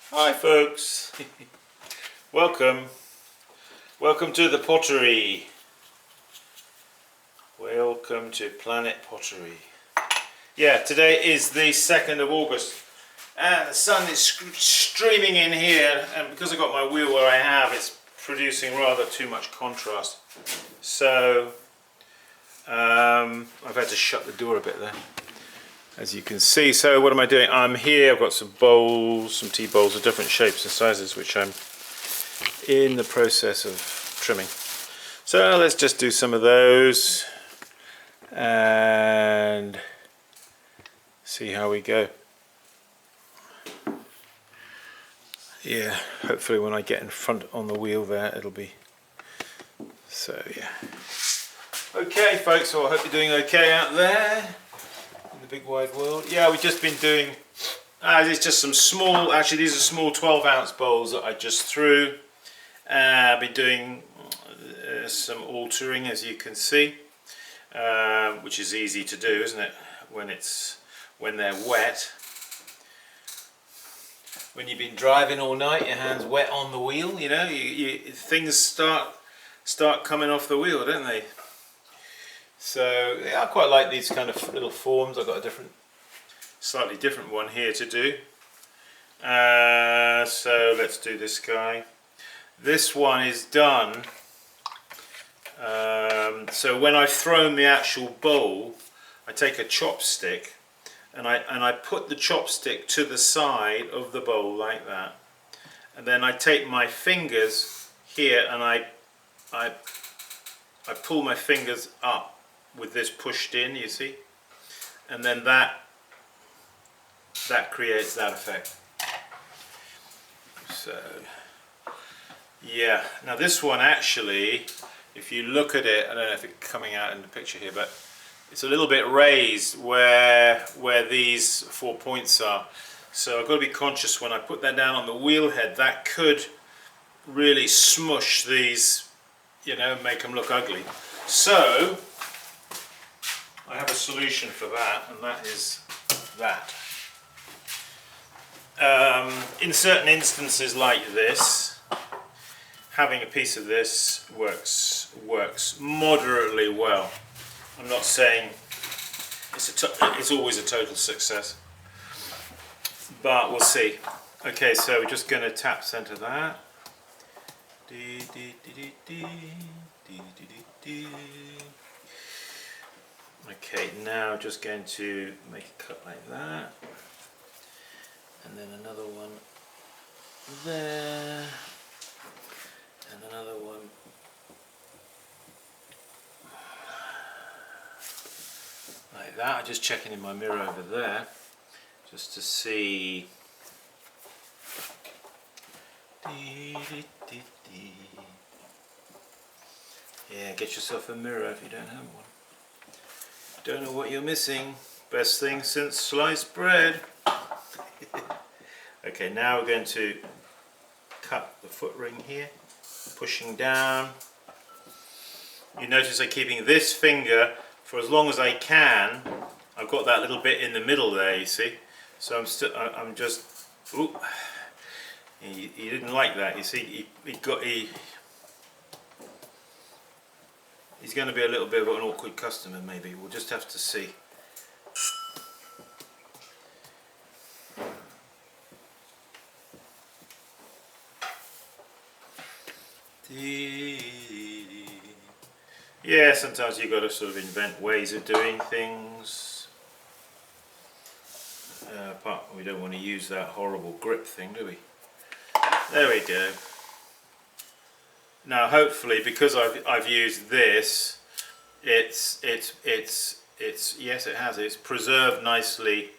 Hi folks, welcome to the pottery. Welcome to Planet Pottery. Yeah, today is the 2nd of August and the sun is streaming in here, and because I've got my wheel where I have, it's producing rather too much contrast, so I've had to shut the door a bit there, as you can see. So what am I doing? I'm here, I've got some bowls, some tea bowls of different shapes and sizes, which I'm in the process of trimming. So let's just do some of those and see how we go. Yeah, hopefully when I get in front on the wheel there, it'll be, so yeah. Okay folks, so I hope you're doing okay out there in the big wide world. Yeah, we've just been doing, it's just some small, actually these are small 12-ounce bowls that I just threw. I've been doing some altering, as you can see, which is easy to do, isn't it, when they're wet. When you've been driving all night, your hands wet on the wheel, you know, things start coming off the wheel, don't they? So yeah, I quite like these kind of little forms. I've got a slightly different one here to do. So let's do this guy. This one is done. So when I've thrown the actual bowl, I take a chopstick and I put the chopstick to the side of the bowl like that, and then I take my fingers here and I pull my fingers up with this pushed in, you see, and then that creates that effect. So yeah, now this one actually, if you look at it, I don't know if it's coming out in the picture here, but it's a little bit raised where these 4 points are. So I've got to be conscious when I put that down on the wheel head, that could really smush these, you know, make them look ugly. So I have a solution for that, and that is that. In certain instances like this, having a piece of this works moderately well. I'm not saying it's always a total success, but we'll see. Okay, so we're just going to tap center that. Okay, now just going to make a cut like that, and then another one there, and another one like that. I'm just checking in my mirror over there just to see. Yeah, get yourself a mirror if you don't have one. Don't know what you're missing. Best thing since sliced bread. Okay, now we're going to cut the foot ring here, pushing down. You notice I'm keeping this finger for as long as I can. I've got that little bit in the middle there, you see. So I'm just, ooh, he didn't like that, you see. He's going to be a little bit of an awkward customer, maybe. We'll just have to see. Yeah, sometimes you've got to sort of invent ways of doing things. We don't want to use that horrible grip thing, do we? There we go. Now, hopefully, because I've used this, it's yes, it has. It's preserved nicely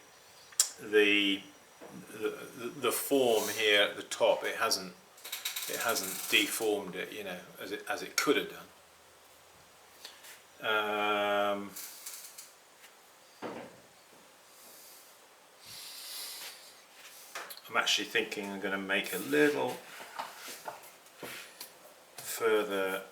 the form here at the top. It hasn't deformed it, you know, as it could have done. I'm actually thinking I'm going to make a little further.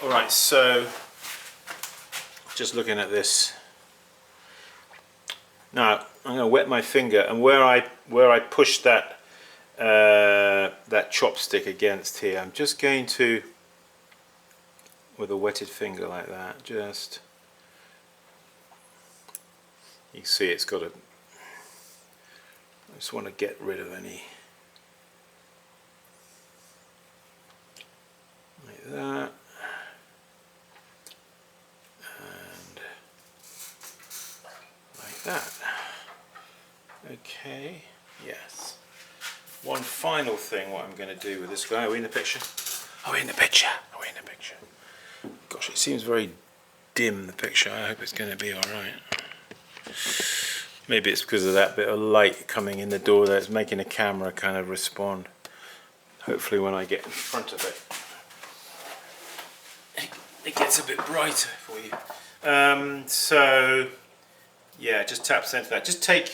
Alright, so just looking at this. Now I'm going to wet my finger, and where I push that that chopstick against here, I'm just going to, with a wetted finger like that, just, you can see it's got a, I just want to get rid of any, like that, and like that. Okay, yes. One final thing what I'm going to do with this guy. Are we in the picture? Are we in the picture? Are we in the picture? Gosh, it seems very dim, the picture. I hope it's going to be alright. Maybe it's because of that bit of light coming in the door that's making the camera kind of respond. Hopefully when I get in front of it gets a bit brighter for you. So yeah, just tap into that. Just take,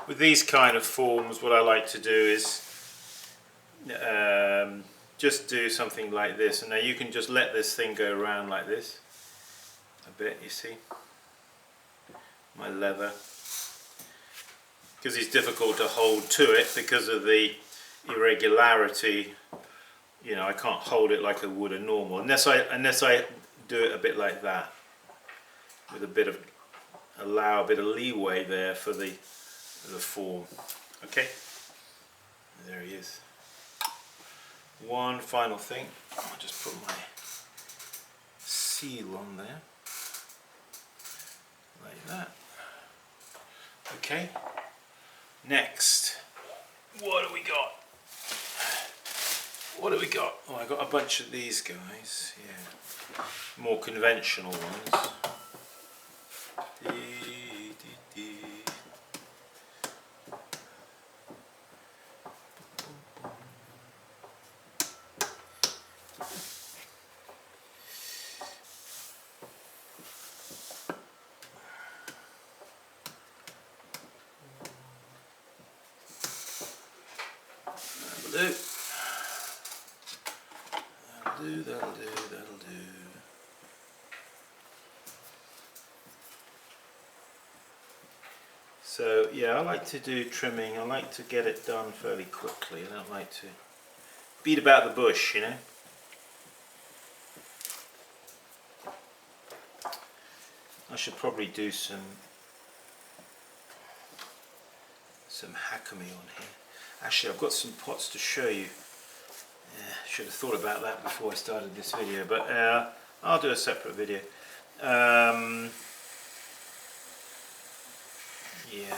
with these kind of forms, what I like to do is just do something like this, and now you can just let this thing go around like this a bit, you see, my leather, because it's difficult to hold to it because of the irregularity. You know, I can't hold it like I would a normal, unless I do it a bit like that, with a bit of, allow a bit of leeway there for the form. Okay, there he is. One final thing, I'll just put my seal on there, like that. Okay, next, what do we got? What do we got? Oh, I got a bunch of these guys, yeah, more conventional ones. That'll do. So yeah, I like to do trimming. I like to get it done fairly quickly. I don't like to beat about the bush, you know. I should probably do some hakami on here. Actually, I've got some pots to show you. Yeah, should have thought about that before I started this video, but I'll do a separate video. Yeah,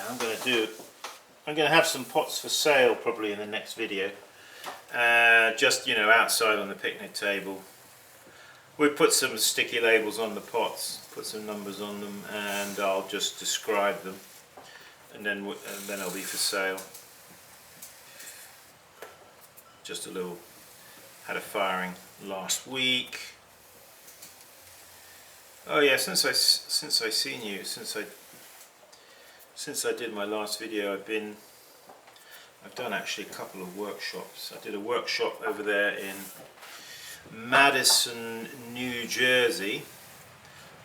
I'm going to have some pots for sale probably in the next video. Just, you know, outside on the picnic table. We put some sticky labels on the pots, put some numbers on them, and I'll just describe them, and then they'll be for sale. Just a little. Had a firing last week. Oh yeah, since I seen you, since I did my last video, I've done actually a couple of workshops. I did a workshop over there in Madison, New Jersey.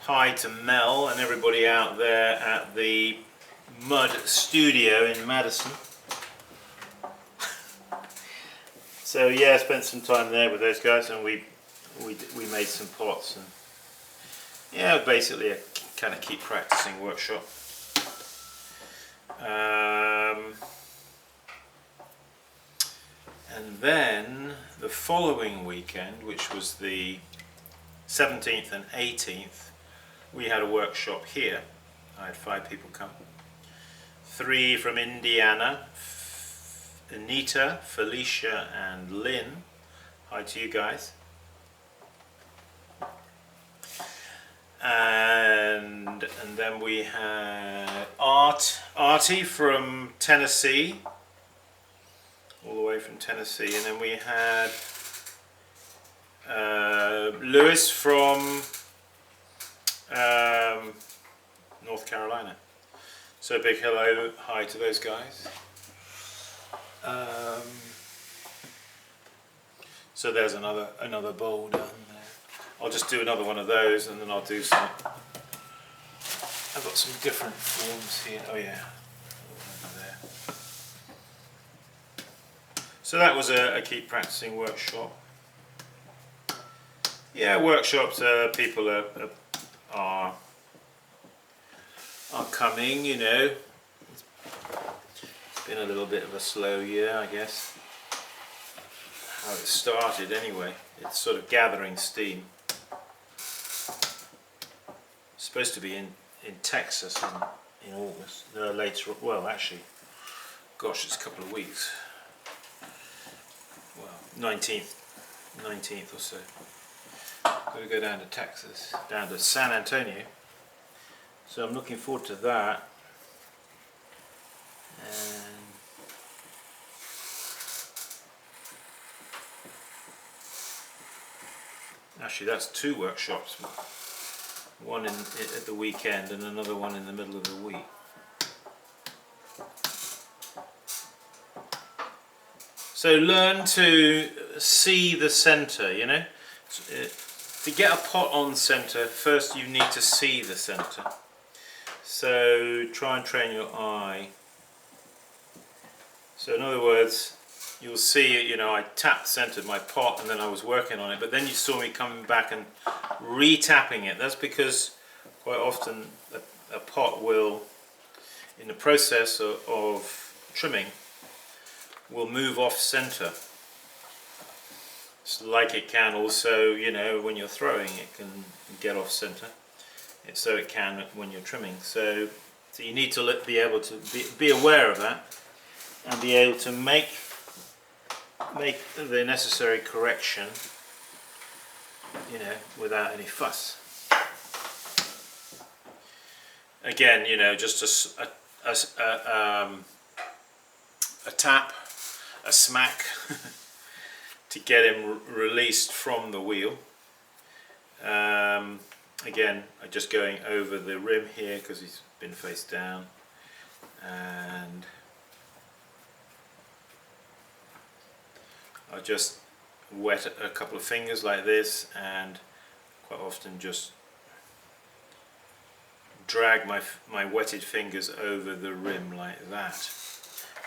Hi to Mel and everybody out there at the Mud Studio in Madison. So yeah, I spent some time there with those guys, and we made some pots, and yeah, basically a kind of keep practicing workshop. And then the following weekend, which was the 17th and 18th, we had a workshop here. I had 5 people come. 3 from Indiana, Anita, Felicia and Lynn. Hi to you guys. And then we had Artie from Tennessee, all the way from Tennessee, and then we had Lewis from North Carolina. So big hello, hi to those guys. So there's another bowl down there. I'll just do another one of those, and then I'll do some. I've got some different forms here. Oh yeah, over there. So that was a keep practicing workshop. Yeah, workshops. People are coming. You know, it's been a little bit of a slow year, I guess. How it started, anyway. It's sort of gathering steam. It's supposed to be in Texas in August. No, later. Well, actually, gosh, it's a couple of weeks. Well, 19th or so. Got to go down to Texas, down to San Antonio. So I'm looking forward to that. And actually, that's 2 workshops. One at the weekend and another one in the middle of the week. So learn to see the center, you know. To get a pot on center, first you need to see the center. So try and train your eye. So in other words, you'll see, you know, I tapped centered my pot and then I was working on it, but then you saw me coming back and re-tapping it. That's because quite often a pot will, in the process of trimming, will move off center. It's like it can also, you know, when you're throwing, it can get off center. So it can when you're trimming. So you need to be able to be aware of that and be able to make the necessary correction, you know, without any fuss. Again, you know, just a tap, a smack to get him released from the wheel. Again, I'm just going over the rim here because he's been face down, and I just wet a couple of fingers like this, and quite often just drag my wetted fingers over the rim like that.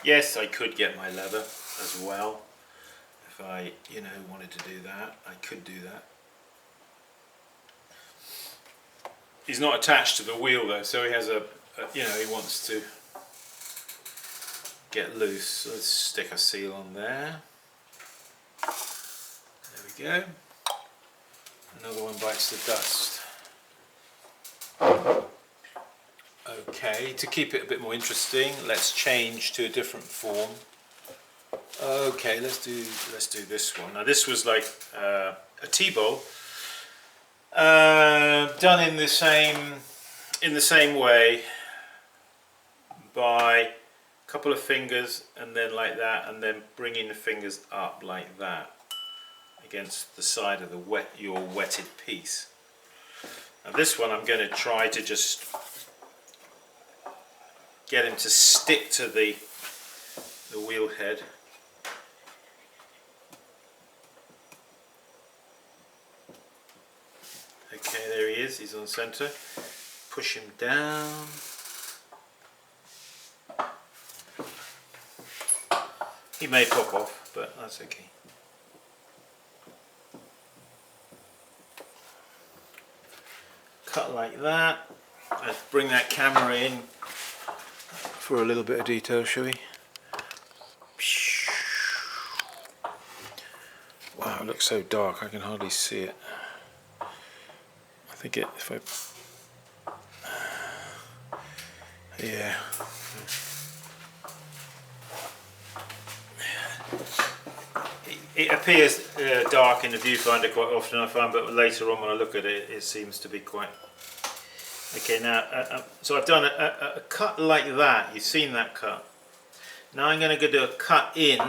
Yes, I could get my leather as well. If I, you know, wanted to do that, I could do that. He's not attached to the wheel though, so he has you know, he wants to get loose. So let's stick a seal on there. There we go. Another one bites the dust. Okay, to keep it a bit more interesting, let's change to a different form. Okay, let's do this one. Now this was like a T-bowl, done in the same way, by a couple of fingers and then like that, and then bringing the fingers up like that against the side of your wetted piece. Now this one I'm going to try to just get him to stick to the wheel head. Okay, there he is, he's on center. Push him down. He may pop off, but that's okay. Cut like that. Let's bring that camera in for a little bit of detail, shall we? Wow, it looks so dark, I can hardly see it. I think if I... Yeah. It appears dark in the viewfinder quite often, I find, but later on when I look at it, it seems to be quite... Okay, now, so I've done a cut like that. You've seen that cut. Now I'm going to do a cut in,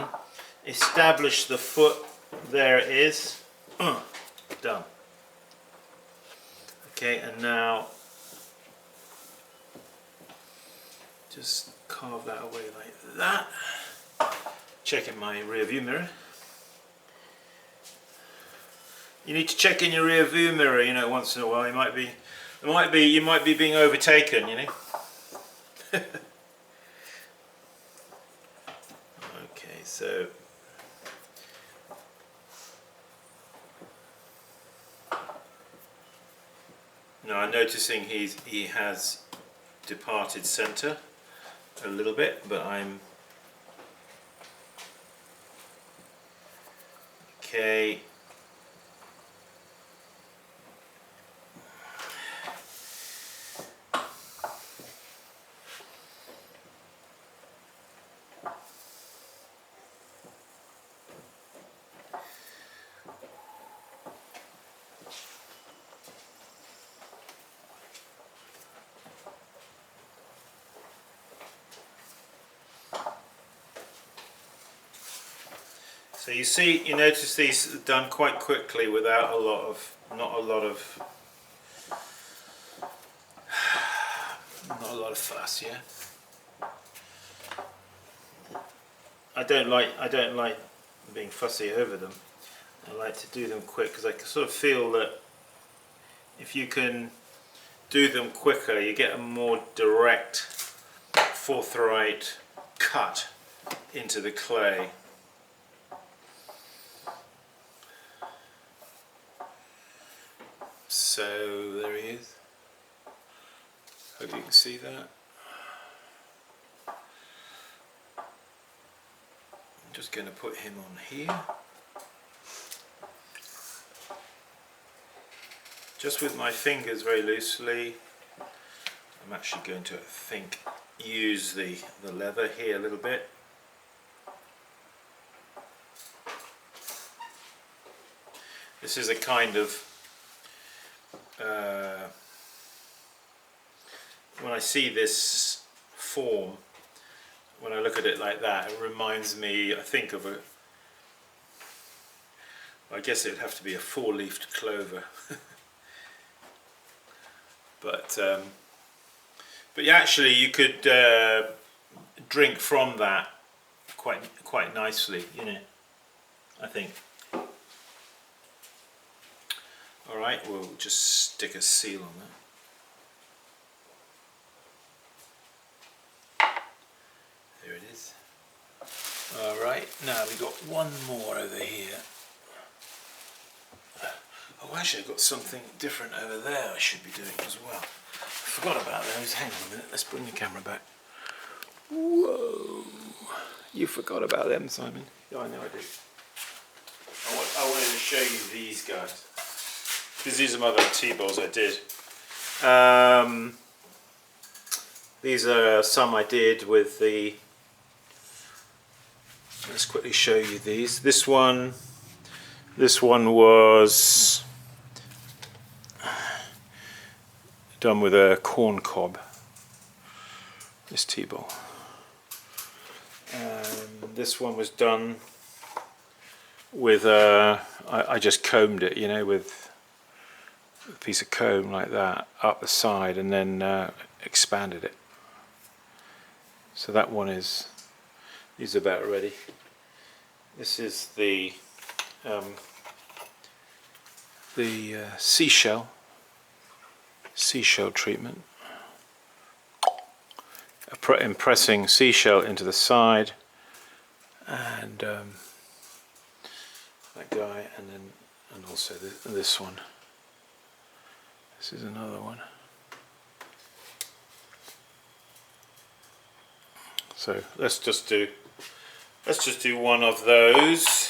establish the foot. There it is. Done. Okay, and now just carve that away like that. Checking my rear view mirror. You need to check in your rear view mirror, you know, once in a while. You might be being overtaken, you know. Okay, so now I'm noticing he has departed center a little bit, but I'm okay. So you notice these are done quite quickly without not a lot of fuss, yeah. I don't like being fussy over them. I like to do them quick because I sort of feel that if you can do them quicker, you get a more direct, forthright cut into the clay. So there he is. Hope you can see that. I'm just going to put him on here. Just with my fingers very loosely. I'm actually going to, I think, use the leather here a little bit. This is a kind of when I see this form, when I look at it like that, it reminds me, I think, of I guess it would have to be a four-leafed clover. But yeah, actually you could drink from that quite nicely, you know, I think. Alright, we'll just stick a seal on that. There it is. Alright, now we've got one more over here. Oh, actually I've got something different over there I should be doing as well. I forgot about those. Hang on a minute, let's bring the camera back. Whoa! You forgot about them, Simon? Yeah, I know I did. I wanted to show you these guys. Because these are my other T-balls I did. These are some I did with the... Let's quickly show you these. This one was done with a corn cob. This T-ball. This one was done with I just combed it, you know, with a piece of comb like that up the side, and then expanded it. So that one is, these are about ready. This is the seashell treatment. Impressing seashell into the side, and that guy, and also this one. This is another one. So let's just do one of those.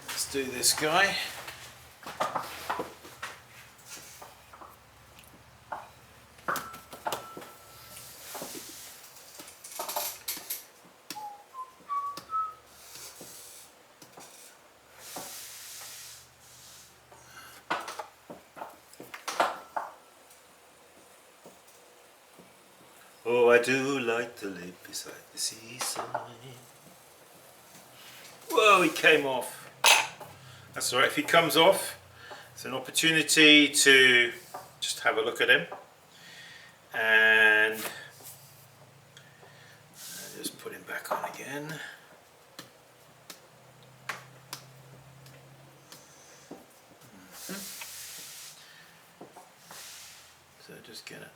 Let's do this guy. Oh, I do like to live beside the seaside. Whoa, he came off. That's alright, if he comes off, it's an opportunity to just have a look at him. And back on again. So just get it.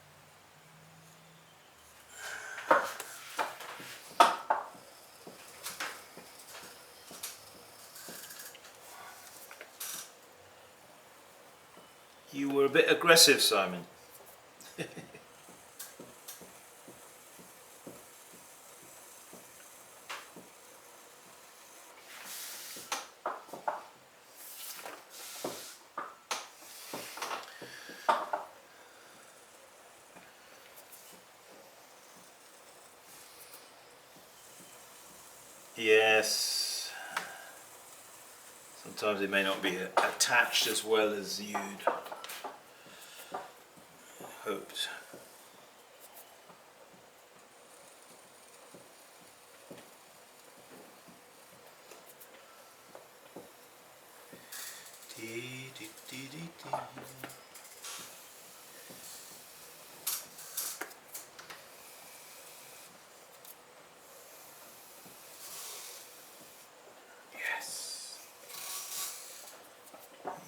You were a bit aggressive, Simon. Yes. Sometimes it may not be attached as well as you'd hoped.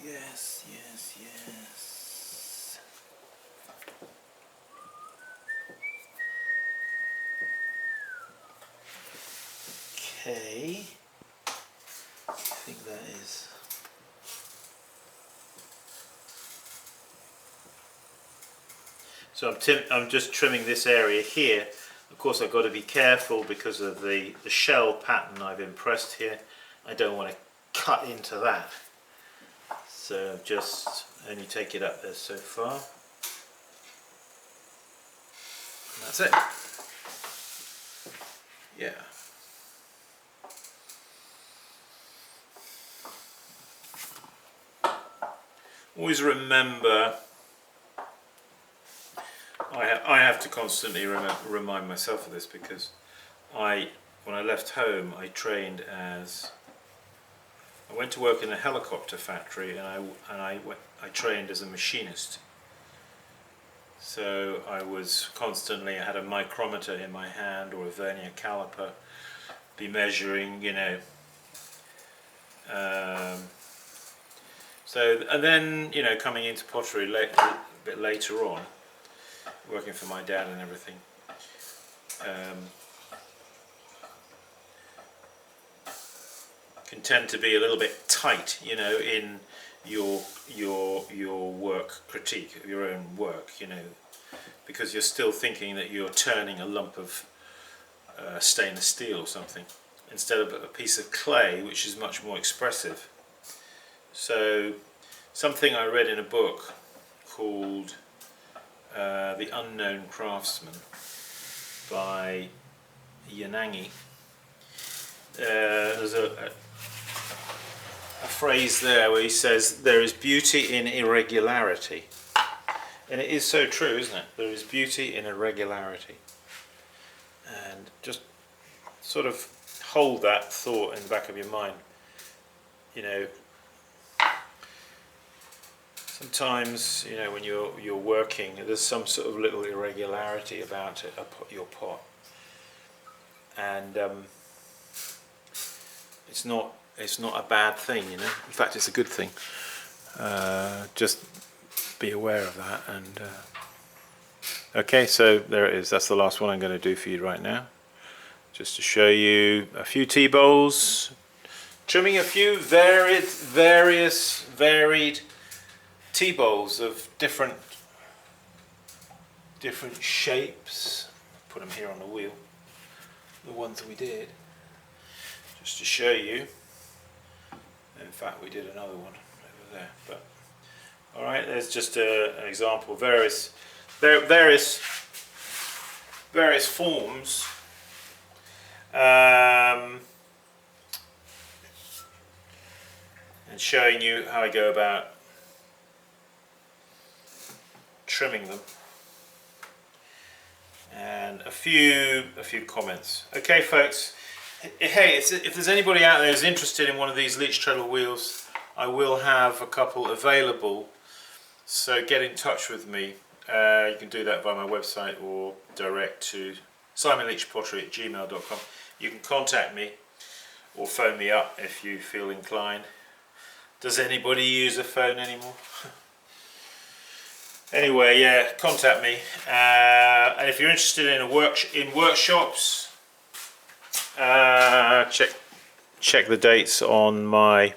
Yes, yes, yes. Okay. I think that is. So I'm just trimming this area here. Of course, I've got to be careful because of the shell pattern I've impressed here. I don't want to cut into that. So just only take it up there so far. And that's it. Yeah. Always remember, I have to constantly remind myself of this, because when I left home I trained as, I went to work in a helicopter factory, and I trained as a machinist. So I was constantly, I had a micrometer in my hand or a vernier caliper, be measuring, you know. So, and then, you know, coming into pottery a bit later on, working for my dad and everything, can tend to be a little bit tight, you know, in your work critique of your own work, you know, because you're still thinking that you're turning a lump of stainless steel or something, instead of a piece of clay, which is much more expressive. So something I read in a book called The Unknown Craftsman by Yanagi. There's a phrase there where he says there is beauty in irregularity, and it is so true, isn't it? There is beauty in irregularity, and just sort of hold that thought in the back of your mind. You know, sometimes, you know, when you're working, there's some sort of little irregularity about it, your pot, and it's not a bad thing, you know. In fact, it's a good thing. Just be aware of that. And okay, so there it is. That's the last one I'm going to do for you right now, just to show you a few tea bowls, trimming a few varied tea bowls of different shapes. Put them here on the wheel, the ones we did, just to show you. In fact, we did another one over there. But all right, there's just an example. Various forms. And showing you how I go about trimming them, and a few comments. Okay, folks. Hey, if there's anybody out there who's interested in one of these Leach treadle wheels, I will have a couple available, so get in touch with me. You can do that via my website or direct to simonleachpottery@gmail.com. you can contact me or phone me up if you feel inclined. Does anybody use a phone anymore? Anyway, yeah, contact me. And if you're interested in workshops, check the dates on my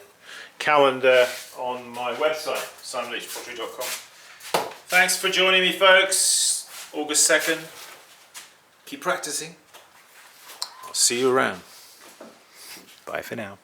calendar on my website, simleachpottery.com. Thanks for joining me, folks. August 2nd. Keep practicing. I'll see you around. Bye for now.